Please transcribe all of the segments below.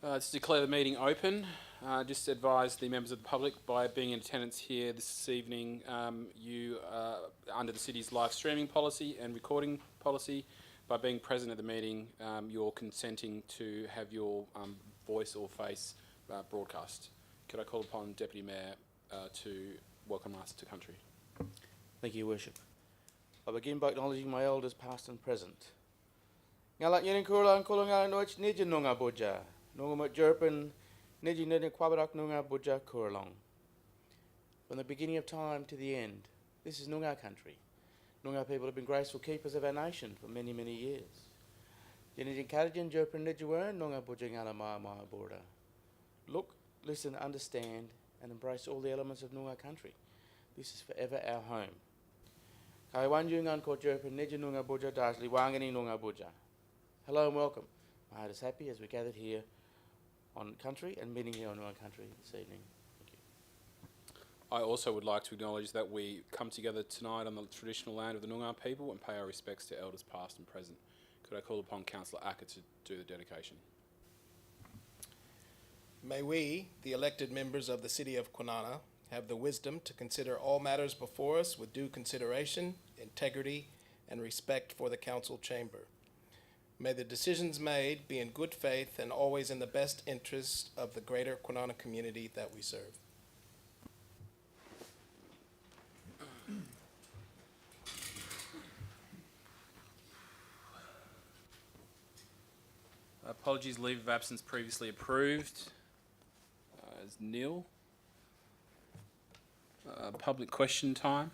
To declare the meeting open, just advise the members of the public by being in attendance here this evening, you are under the city's live streaming policy and recording policy. By being present at the meeting, you're consenting to have your voice or face broadcast. Could I call upon Deputy Mayor to welcome us to country? Thank you, Your Worship. I begin by acknowledging my elders past and present. Ngalak nyerin kulang kulang noich niji nunga boja. Nunga mo jerpen niji nini kwabarak nunga boja kurlong. From the beginning of time to the end, this is Noongar country. Noongar people have been graceful keepers of our nation for many, many years. Jenijin Kadajin jerpen niji wern nunga boja ngala maa border. Look, listen, understand, and embrace all the elements of Noongar country. This is forever our home. Kaiwanjungan ko jerpen niji nunga boja dasli wangani nunga boja. Hello and welcome. My heart is happy as we gathered here on country and meeting here on Noongar country this evening. Thank you. I also would like to acknowledge that we come together tonight on the traditional land of the Noongar people and pay our respects to elders past and present. Could I call upon Councillor Acker to do the dedication? May we, the elected members of the City of Kwinana, have the wisdom to consider all matters before us with due consideration, integrity, and respect for the Council Chamber. May the decisions made be in good faith and always in the best interest of the greater Kwinana community that we serve. Apologies, leave of absence previously approved as nil. Public question time.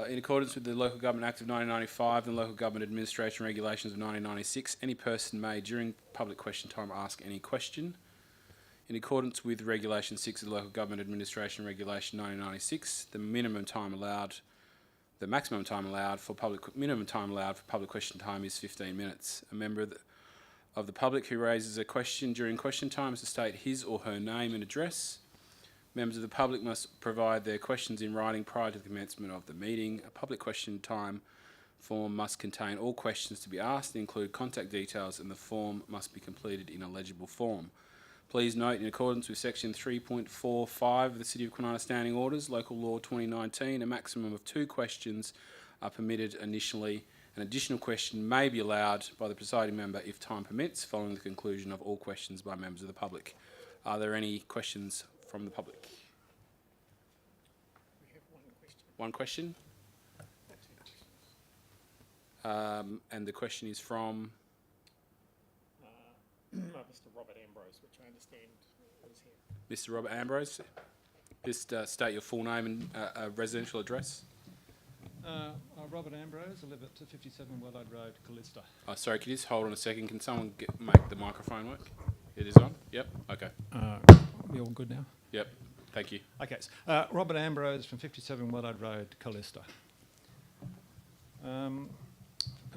In accordance with the Local Government Act of 1995 and Local Government Administration Regulations of 1996, any person may, during public question time, ask any question. In accordance with Regulation 6 of the Local Government Administration Regulation 1996, the maximum time allowed for public question time is 15 minutes. A member of the public who raises a question during question time is to state his or her name and address. Members of the public must provide their questions in writing prior to the commencement of the meeting. A public question time form must contain all questions to be asked, include contact details, and the form must be completed in a legible form. Please note, in accordance with Section 3.45 of the City of Kwinana Standing Orders, Local Law 2019, a maximum of 2 questions are permitted initially. An additional question may be allowed by the presiding member if time permits, following the conclusion of all questions by members of the public. Are there any questions from the public? We have one question. One question. And the question is from? Mr. Robert Ambrose, which I understand is here. Mr. Robert Ambrose. Just state your full name and residential address. Robert Ambrose, I live at 57 Wellard Road, Callista. Oh, sorry, could you just hold on a second? Can someone make the microphone work? It is on? Yep, okay. We all good now? Yep, thank you. Okay, Robert Ambrose from 57 Wellard Road, Callista.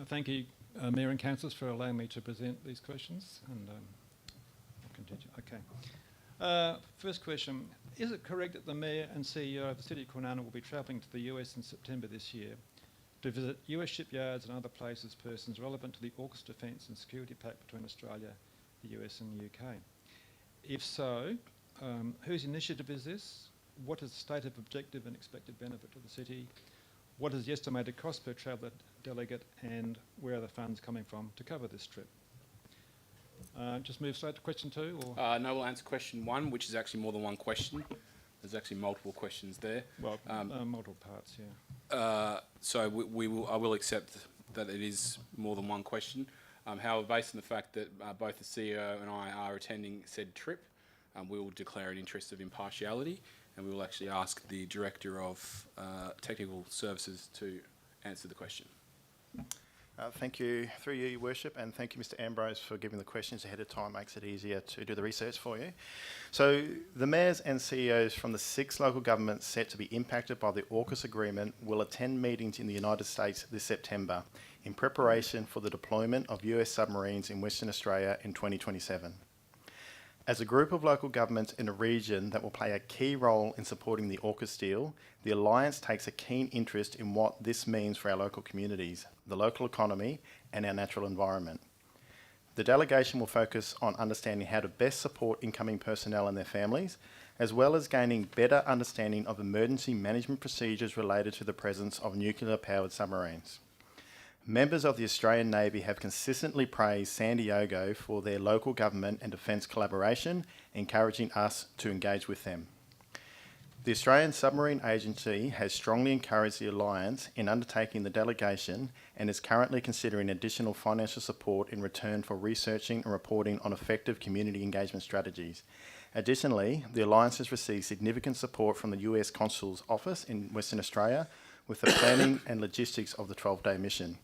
Thank you, Mayor and Councillors, for allowing me to present these questions. And I'll continue. Okay. First question. Is it correct that the Mayor and CEO of the City of Kwinana will be travelling to the US in September this year to visit US shipyards and other places, persons relevant to the AUKUS Defence and Security Pact between Australia, the US and the UK? If so, whose initiative is this? What is the stated objective and expected benefit to the city? What is the estimated cost per traveller delegate, and where are the funds coming from to cover this trip? Just move straight to question 2? Or? No, we'll answer question 1, which is actually more than one question. There's actually multiple questions there. Well, multiple parts, yeah. So I will accept that it is more than one question. However, based on the fact that both the CEO and I are attending said trip, we will declare an interest of impartiality, and we will actually ask the Director of Technical Services to answer the question. Thank you, through you, Your Worship, and thank you, Mr. Ambrose, for giving the questions ahead of time. Makes it easier to do the research for you. So, the mayors and CEOs from the 6 local governments set to be impacted by the AUKUS agreement will attend meetings in the United States this September in preparation for the deployment of US submarines in Western Australia in 2027. As a group of local governments in a region that will play a key role in supporting the AUKUS deal, the Alliance takes a keen interest in what this means for our local communities, the local economy, and our natural environment. The delegation will focus on understanding how to best support incoming personnel and their families, as well as gaining better understanding of emergency management procedures related to the presence of nuclear-powered submarines. Members of the Australian Navy have consistently praised San Diego for their local government and defence collaboration, encouraging us to engage with them. The Australian Submarine Agency has strongly encouraged the Alliance in undertaking the delegation and is currently considering additional financial support in return for researching and reporting on effective community engagement strategies. Additionally, the Alliance has received significant support from the US Consul's Office in Western Australia with the planning and logistics of the 12-day mission.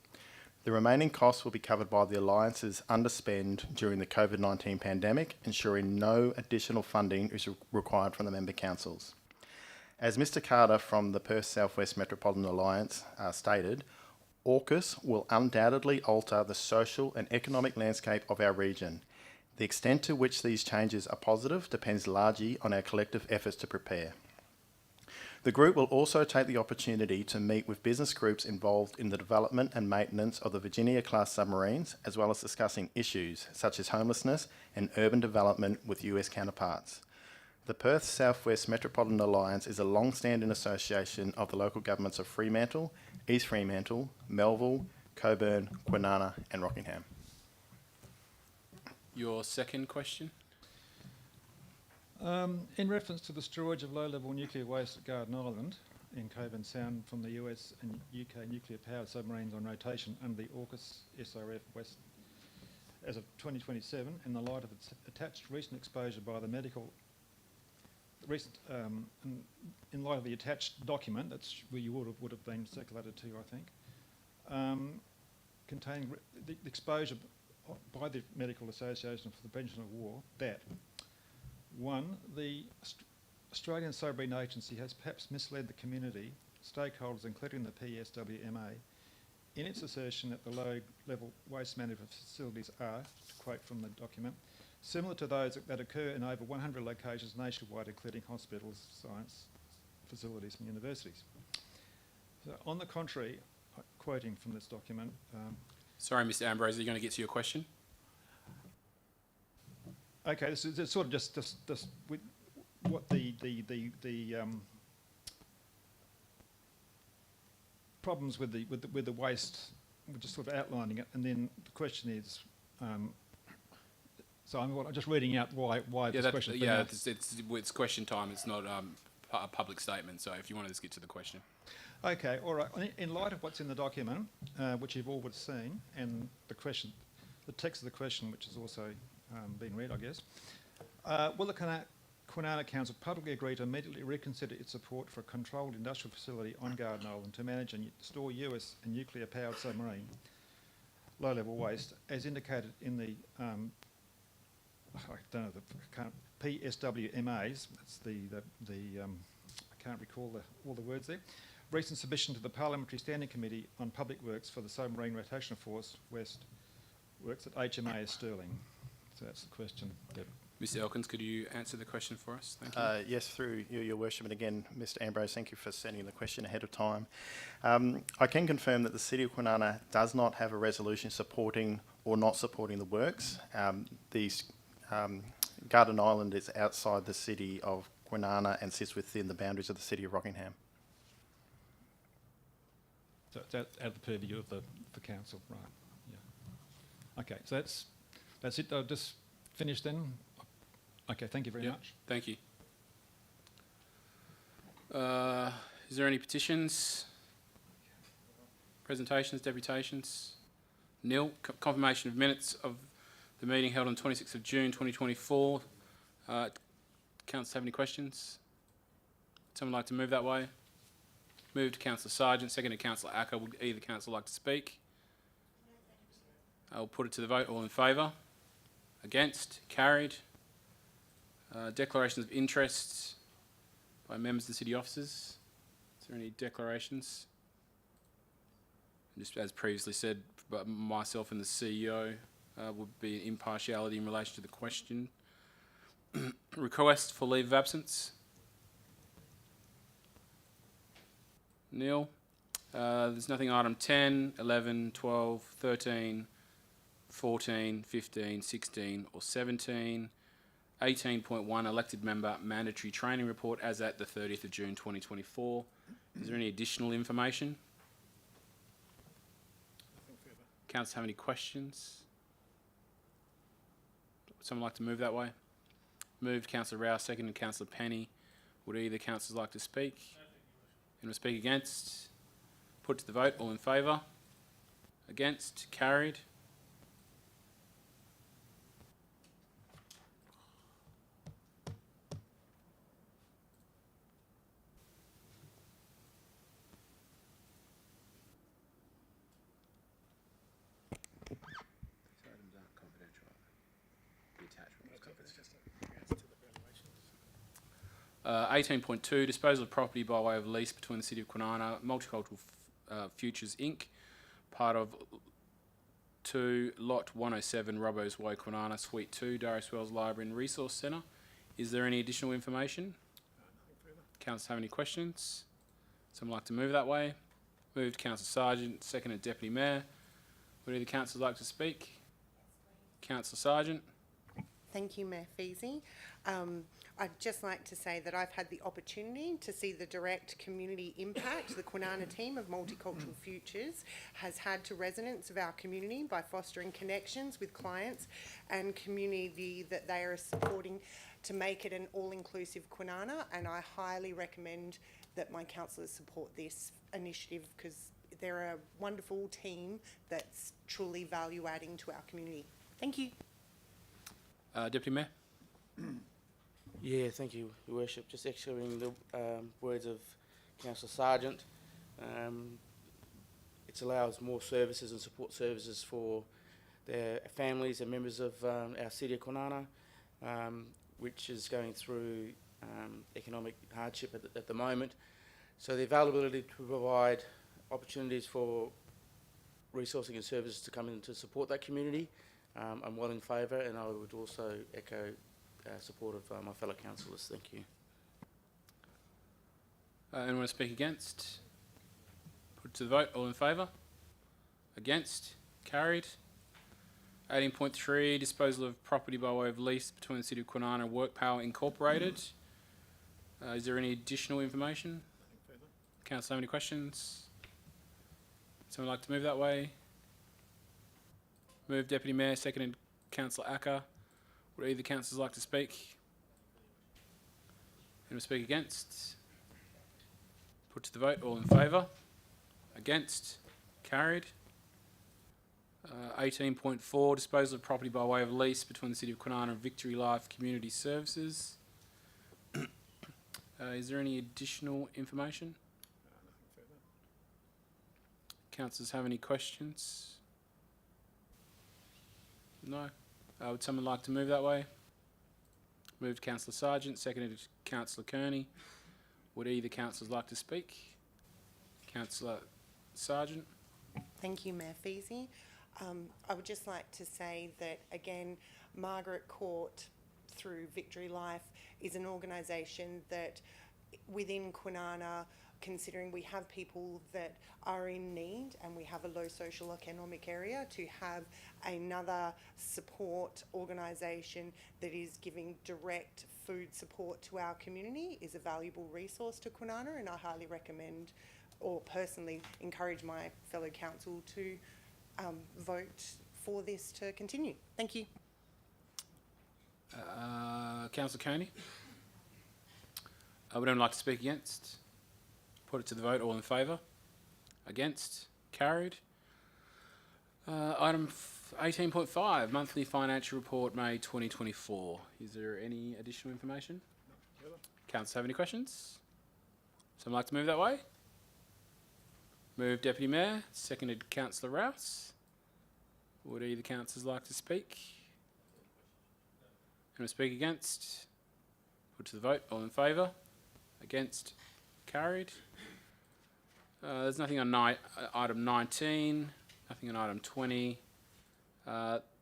The remaining costs will be covered by the Alliance's underspend during the COVID-19 pandemic, ensuring no additional funding is required from the member councils. As Mr Carter from the Perth South West Metropolitan Alliance stated, AUKUS will undoubtedly alter the social and economic landscape of our region. The extent to which these changes are positive depends largely on our collective efforts to prepare. The group will also take the opportunity to meet with business groups involved in the development and maintenance of the Virginia-class submarines, as well as discussing issues such as homelessness and urban development with US counterparts. The Perth South West Metropolitan Alliance is a long-standing association of the local governments of Fremantle, East Fremantle, Melville, Coburn, Kwinana and Rockingham. Your second question? In reference to the storage of low-level nuclear waste at Garden Island in Coburn Sound from the US and UK nuclear-powered submarines on rotation under the AUKUS SRF West as of 2027, in the light of its attached recent exposure by the medical in light of the attached document, that's where you would have been circulated to, I think, containing the exposure by the Medical Association for the Prevention of War, that one, the Australian Submarine Agency has perhaps misled the community, stakeholders including the PSWMA, in its assertion that the low-level waste management facilities are, to quote from the document, similar to those that occur in over 100 locations nationwide, including hospitals, science facilities and universities. So on the contrary, quoting from this document... Sorry, Mr Ambrose, are you going to get to your question? Okay, this is sort of just with what the problems with the waste, we're just sort of outlining it, and then the question is... So I'm just reading out why this question. Yeah, it's question time. It's not a public statement. So if you want to just get to the question. Okay, all right. In light of what's in the document, which you've all seen, and the text of the question, which has also been read, I guess, will the Kwinana Council publicly agree to immediately reconsider its support for a controlled industrial facility on Garden Island to manage and store US and nuclear-powered submarine low-level waste, as indicated in the I don't know the PSWMAs. That's I can't recall all the words there. Recent submission to the Parliamentary Standing Committee on Public Works for the Submarine Rotation Force West Works at HMAS Stirling. So that's the question. Mr Elkins, could you answer the question for us? Thank you. Yes, through you, Your Worship. And again, Mr Ambrose, thank you for sending the question ahead of time. I can confirm that the City of Kwinana does not have a resolution supporting or not supporting the works. Garden Island is outside the City of Kwinana and sits within the boundaries of the City of Rockingham. So it's out of the purview of the council, right? Yeah. Okay, so that's it. I'll just finish then. Okay, thank you very much. Thank you. Is there any petitions, presentations, deputations? Nil. Confirmation of minutes of the meeting held on 26th of June 2024. Council have any questions? Someone like to move that way? Moved Councillor Sargent, seconded Councillor Acker. Would either council like to speak? I'll put it to the vote. All in favour? Against? Carried. Declarations of interest by members of the city officers. Is there any declarations? Just as previously said, but myself and the CEO would be impartiality in relation to the question. Request for leave of absence. Nil. There's nothing item 10, 11, 12, 13, 14, 15, 16 or 17. 18.1 elected member mandatory training report as at the 30th of June 2024. Is there any additional information? Nothing further. Councillors have any questions? Would someone like to move that way? Moved Councillor Rouse, seconded Councillor Penny. Would either councillors like to speak? Anyone speak against? Put to the vote. All in favour? Against? Carried. It's just a answer to the valuations. 18.2 disposal of property by way of lease between the City of Kwinana, Multicultural Futures Inc., part of 2 Lot 107, Robbo's Way, Kwinana, Suite 2, Darius Wells Library and Resource Centre. Is there any additional information? Nothing further. Councillors have any questions? Someone like to move that way? Moved Councillor Sargent, seconded Deputy Mayor. Would either councillors like to speak? Councillor Sargent. Thank you, Mayor Feasy. I'd just like to say that I've had the opportunity to see the direct community impact the Kwinana team of Multicultural Futures has had to residents of our community by fostering connections with clients and community that they are supporting to make it an all-inclusive Kwinana, and I highly recommend that my councillors support this initiative because they're a wonderful team that's truly value-adding to our community. Thank you. Deputy Mayor. Yeah, thank you, Your Worship. Just echoing the words of Councillor Sargent. It allows more services and support services for their families and members of our City of Kwinana, which is going through economic hardship at the moment. So the availability to provide opportunities for resourcing and services to come in to support that community, I'm well in favour, and I would also echo support of my fellow councillors. Thank you. Anyone want to speak against? Put to the vote. All in favour? Against? Carried. 18.3 disposal of property by way of lease between the City of Kwinana and Work Power Incorporated. Is there any additional information? Nothing further. Council have any questions? Someone like to move that way? Move Deputy Mayor, seconded Councillor Acker. Would either councillors like to speak? Anyone speak against? Put to the vote. All in favour? Against? Carried. 18.4 disposal of property by way of lease between the City of Kwinana and Victory Life Community Services. Is there any additional information? Nothing further. Councillors have any questions? No. Would someone like to move that way? Moved Councillor Sargent, seconded Councillor Kearney. Would either councillors like to speak? Councillor Sargent. Thank you, Mayor Feasy. I would just like to say that, again, Margaret Court, through Victory Life, is an organisation that within Kwinana, considering we have people that are in need and we have a low social economic area, to have another support organisation that is giving direct food support to our community is a valuable resource to Kwinana, and I highly recommend or personally encourage my fellow council to vote for this to continue. Thank you. Councillor Kearney. Would anyone like to speak against? Put it to the vote. All in favour? Against? Carried. Item 18.5, monthly financial report, May 2024. Is there any additional information? Further. Councillors have any questions? Someone like to move that way? Move Deputy Mayor, seconded Councillor Rouse. Would either councillors like to speak? Anyone speak against? Put to the vote. All in favour? Against? Carried. There's nothing on item 19, nothing on item 20.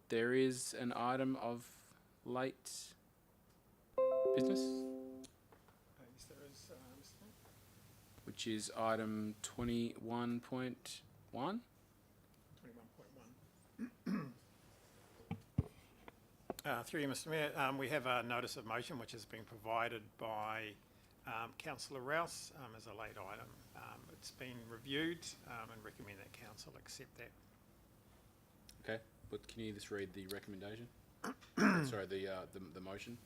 There is an item of late business, Yes, there is, Mr. Mayor. which is item 21.1. 21.1. Through you, Mr Mayor, we have a notice of motion which has been provided by Councillor Rouse as a late item. It's been reviewed and recommend that council accept that. Okay, but can you just read the recommendation? Sorry, the motion.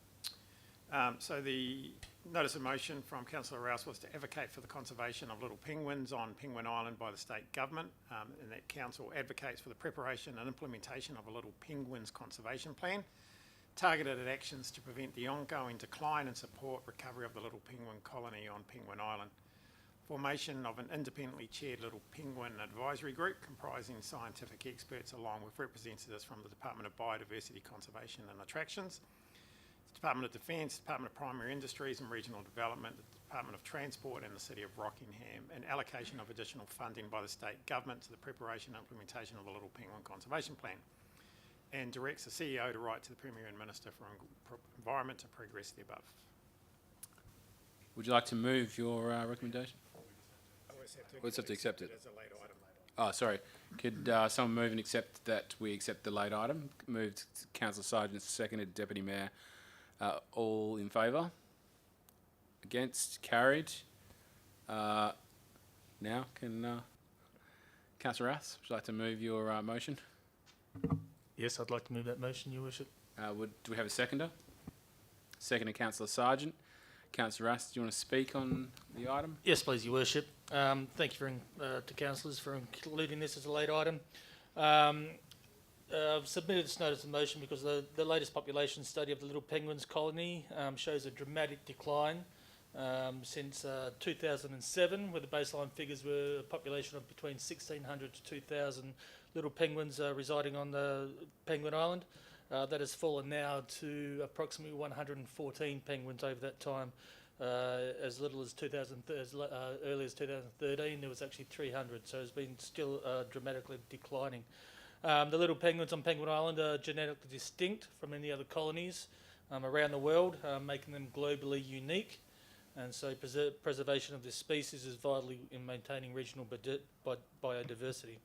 So the notice of motion from Councillor Rouse was to advocate for the conservation of little penguins on Penguin Island by the state government, and that council advocates for the preparation and implementation of a little penguins conservation plan, targeted at actions to prevent the ongoing decline and support recovery of the little penguin colony on Penguin Island. Formation of an independently chaired little penguin advisory group comprising scientific experts along with representatives from the Department of Biodiversity, Conservation and Attractions, the Department of Defence, Department of Primary Industries and Regional Development, the Department of Transport and the City of Rockingham, and allocation of additional funding by the state government to the preparation and implementation of the Little Penguin Conservation Plan, and directs the CEO to write to the Premier and Minister for Environment to progress the above. Would you like to move your recommendation? We'll just have to accept it. As a late item. Oh, sorry. Could someone move and accept that we accept the late item? Moved Councillor Sargent, seconded Deputy Mayor. All in favour? Against? Carried. Now, can Councillor Rouse, would you like to move your motion? Yes, I'd like to move that motion, Your Worship. Do we have a seconder? Seconded Councillor Sargent. Councillor Rouse, do you want to speak on the item? Yes, please, Your Worship. Thank you to councillors for including this as a late item. I've submitted this notice of motion because the latest population study of the little penguins colony shows a dramatic decline since 2007, where the baseline figures were a population of between 1,600 to 2,000 little penguins residing on the Penguin Island. That has fallen now to approximately 114 penguins over that time. As little as early as 2013, there was actually 300, so it's been still dramatically declining. The little penguins on Penguin Island are genetically distinct from any other colonies around the world, making them globally unique. And so preservation of this species is vital in maintaining regional biodiversity.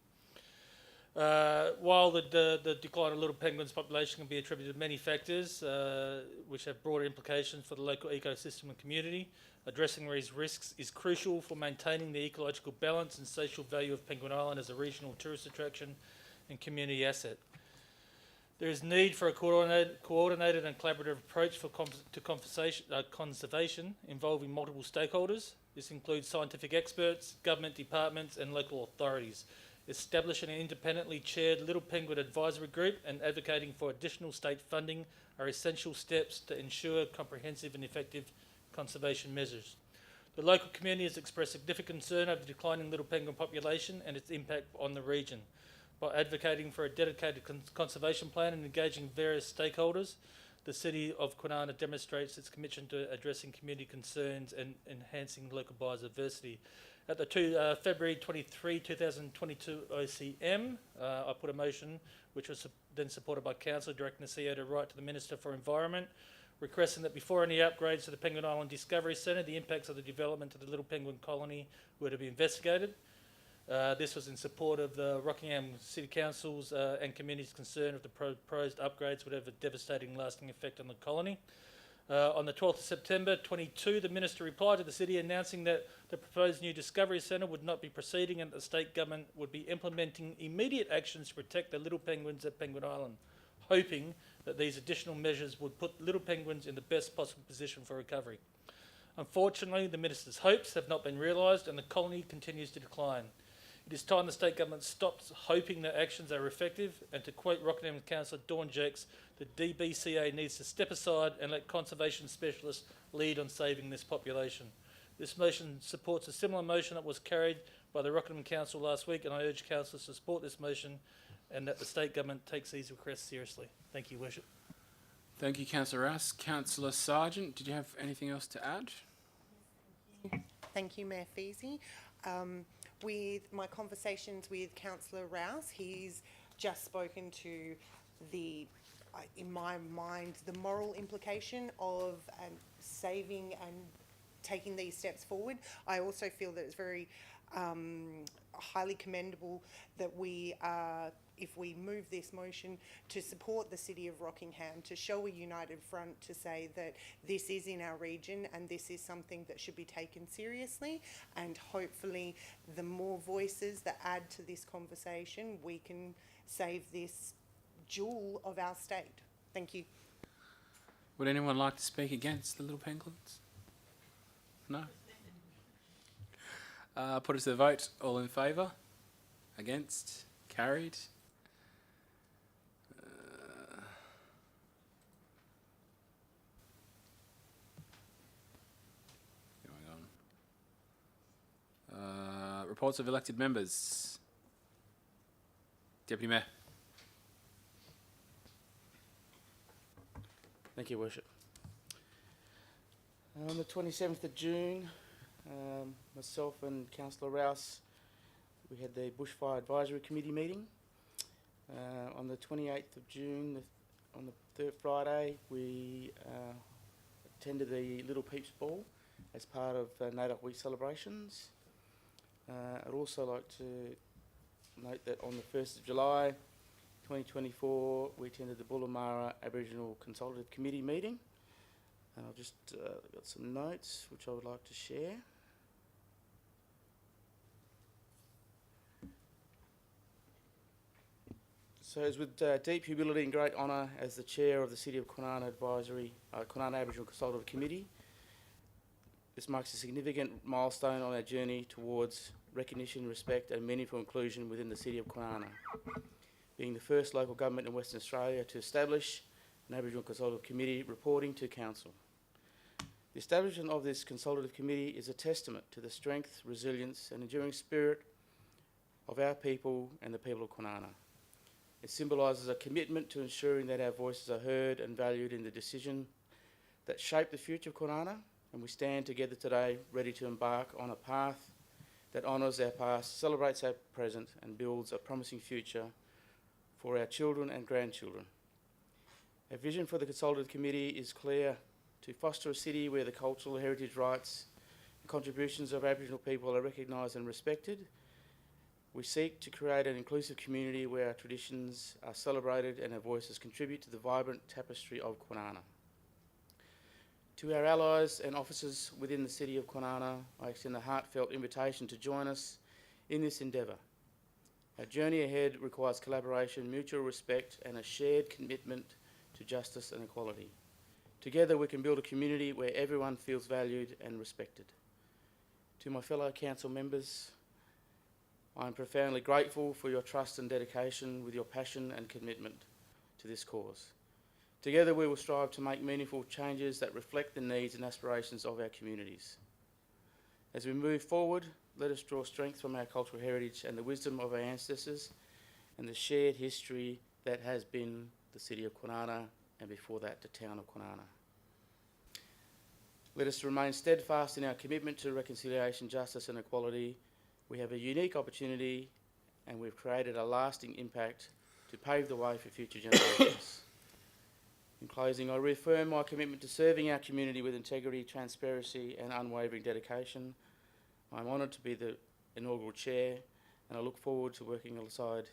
While the decline of little penguins population can be attributed to many factors, which have broader implications for the local ecosystem and community, addressing these risks is crucial for maintaining the ecological balance and social value of Penguin Island as a regional tourist attraction and community asset. There is need for a coordinated and collaborative approach to conservation involving multiple stakeholders. This includes scientific experts, government departments and local authorities. Establishing an independently chaired Little Penguin Advisory Group and advocating for additional state funding are essential steps to ensure comprehensive and effective conservation measures. The local community has expressed significant concern over the declining little penguin population and its impact on the region. By advocating for a dedicated conservation plan and engaging various stakeholders, the City of Kwinana demonstrates its commitment to addressing community concerns and enhancing local biodiversity. At the February 23, 2022 OCM, I put a motion which was then supported by Council directing the CEO to write to the Minister for Environment, requesting that before any upgrades to the Penguin Island Discovery Centre, the impacts of the development of the Little Penguin colony were to be investigated. This was in support of the Rockingham City Council's and community's concern of the proposed upgrades would have a devastating lasting effect on the colony. On the 12th of September 22, the Minister replied to the City announcing that the proposed new Discovery Centre would not be proceeding and that the state government would be implementing immediate actions to protect the little penguins at Penguin Island, hoping that these additional measures would put little penguins in the best possible position for recovery. Unfortunately, the Minister's hopes have not been realised and the colony continues to decline. It is time the state government stops hoping that actions are effective, and to quote Rockingham Councillor Dawn Jakes, the DBCA needs to step aside and let conservation specialists lead on saving this population. This motion supports a similar motion that was carried by the Rockingham Council last week, and I urge councillors to support this motion and that the state government takes these requests seriously. Thank you, Worship. Thank you, Councillor Rouse. Councillor Sargent, did you have anything else to add? Thank you, Mayor Feasy. With my conversations with Councillor Rouse, he's just spoken to the, in my mind, the moral implication of saving and taking these steps forward. I also feel that it's very highly commendable that we are, if we move this motion, to support the City of Rockingham, to show a united front, to say that this is in our region and this is something that should be taken seriously, and hopefully the more voices that add to this conversation, we can save this jewel of our state. Thank you. Would anyone like to speak against the Little Penguins? No? Put it to the vote. All in favour? Against? Carried? Going on. Reports of elected members. Deputy Mayor. Thank you, Worship. On the 27th of June, myself and Councillor Rouse, we had the Bushfire Advisory Committee meeting. On the 28th of June, on the third Friday, we attended the Little Peeps Ball as part of NAIDOC Week celebrations. I'd also like to note that on the 1st of July 2024, we attended the Bullamara Aboriginal Consultative Committee meeting. And I've just got some notes which I would like to share. So it's with deep humility and great honour as the Chair of the City of Kwinana Kwinana Aboriginal Consultative Committee. This marks a significant milestone on our journey towards recognition, respect and meaningful inclusion within the City of Kwinana, being the first local government in Western Australia to establish an Aboriginal Consultative Committee reporting to Council. The establishment of this Consultative Committee is a testament to the strength, resilience and enduring spirit of our people and the people of Kwinana. It symbolises a commitment to ensuring that our voices are heard and valued in the decision that shape the future of Kwinana, and we stand together today ready to embark on a path that honours our past, celebrates our present and builds a promising future for our children and grandchildren. Our vision for the Consultative Committee is clear: to foster a city where the cultural heritage rights and contributions of Aboriginal people are recognised and respected. We seek to create an inclusive community where our traditions are celebrated and our voices contribute to the vibrant tapestry of Kwinana. To our allies and officers within the City of Kwinana, I extend a heartfelt invitation to join us in this endeavour. Our journey ahead requires collaboration, mutual respect and a shared commitment to justice and equality. Together we can build a community where everyone feels valued and respected. To my fellow council members, I am profoundly grateful for your trust and dedication with your passion and commitment to this cause. Together we will strive to make meaningful changes that reflect the needs and aspirations of our communities. As we move forward, let us draw strength from our cultural heritage and the wisdom of our ancestors and the shared history that has been the City of Kwinana and before that the town of Kwinana. Let us remain steadfast in our commitment to reconciliation, justice and equality. We have a unique opportunity and we've created a lasting impact to pave the way for future generations. In closing, I reaffirm my commitment to serving our community with integrity, transparency and unwavering dedication. I'm honoured to be the inaugural chair and I look forward to working alongside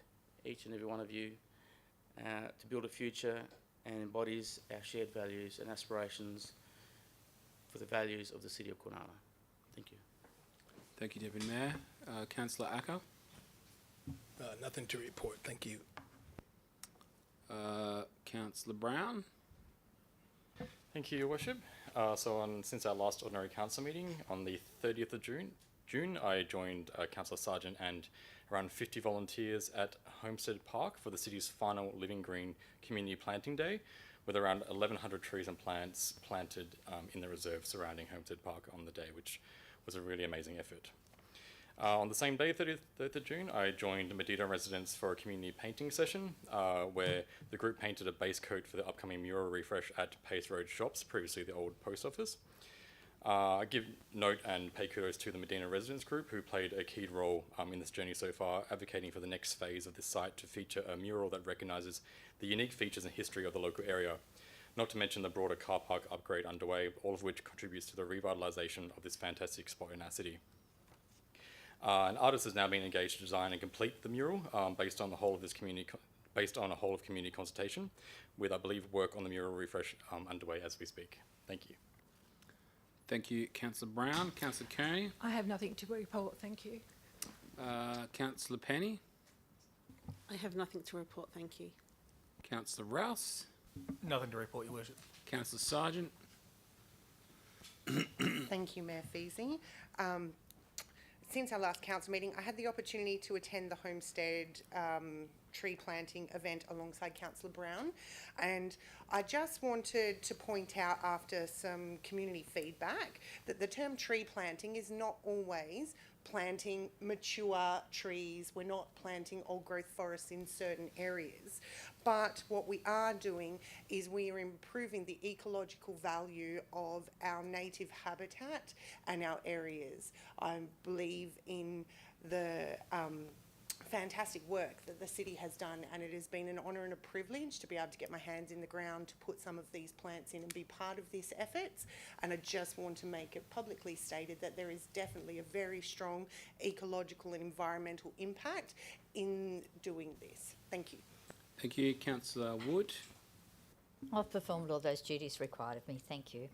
each and every one of you to build a future and embodies our shared values and aspirations for the values of the City of Kwinana. Thank you. Thank you, Deputy Mayor. Councillor Acker. Nothing to report. Thank you. Councillor Brown. Thank you, Your Worship. Since our last Ordinary Council meeting on the 30th of June, I joined Councillor Sargent and around 50 volunteers at Homestead Park for the city's final Living Green Community Planting Day, with around 1,100 trees and plants planted in the reserve surrounding Homestead Park on the day, which was a really amazing effort. On the same day, 30th of June, I joined Medina residents for a community painting session where the group painted a base coat for the upcoming mural refresh at Pace Road Shops, previously the old post office. I give note and pay kudos to the Medina residents group who played a key role in this journey so far, advocating for the next phase of this site to feature a mural that recognises the unique features and history of the local area. not to mention the broader car park upgrade underway, all of which contributes to the revitalisation of this fantastic spot in our city. An artist has now been engaged to design and complete the mural based on a whole of community consultation, with, I believe, work on the mural refresh underway as we speak. Thank you. Thank you, Councillor Brown. Councillor Kearney. I have nothing to report, thank you. Councillor Penny. I have nothing to report, thank you. Councillor Rouse. Nothing to report, Your Worship. Councillor Sargent. Thank you, Mayor Feasy. Since our last council meeting, I had the opportunity to attend the Homestead tree planting event alongside Councillor Brown, and I just wanted to point out, after some community feedback, that the term tree planting is not always planting mature trees. We're not planting old growth forests in certain areas, but what we are doing is we are improving the ecological value of our native habitat and our areas. I believe in the fantastic work that the city has done, and it has been an honour and a privilege to be able to get my hands in the ground to put some of these plants in and be part of this efforts. And I just want to make it publicly stated that there is definitely a very strong ecological and environmental impact in doing this. Thank you. Thank you, Councillor Wood. I've performed all those duties required of me. Thank you.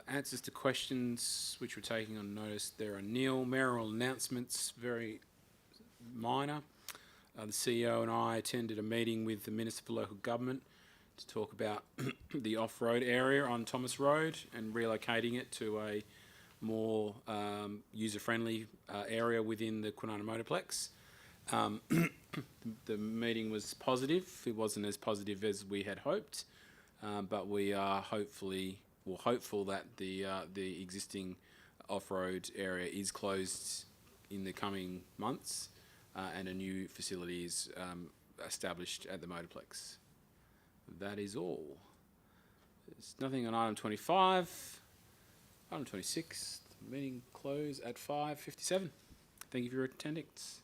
Answers to questions which we're taking on notice. There are nil. Mayoral announcements, very minor. The CEO and I attended a meeting with the Minister for Local Government to talk about the off-road area on Thomas Road and relocating it to a more user-friendly area within the Kwinana Motorplex. The meeting was positive. It wasn't as positive as we had hoped, but we are hopeful that the existing off-road area is closed in the coming months, and a new facility is established at the Motorplex. That is all. There's nothing on item 25. Item 26, the meeting closed at 5:57. Thank you for your attendance.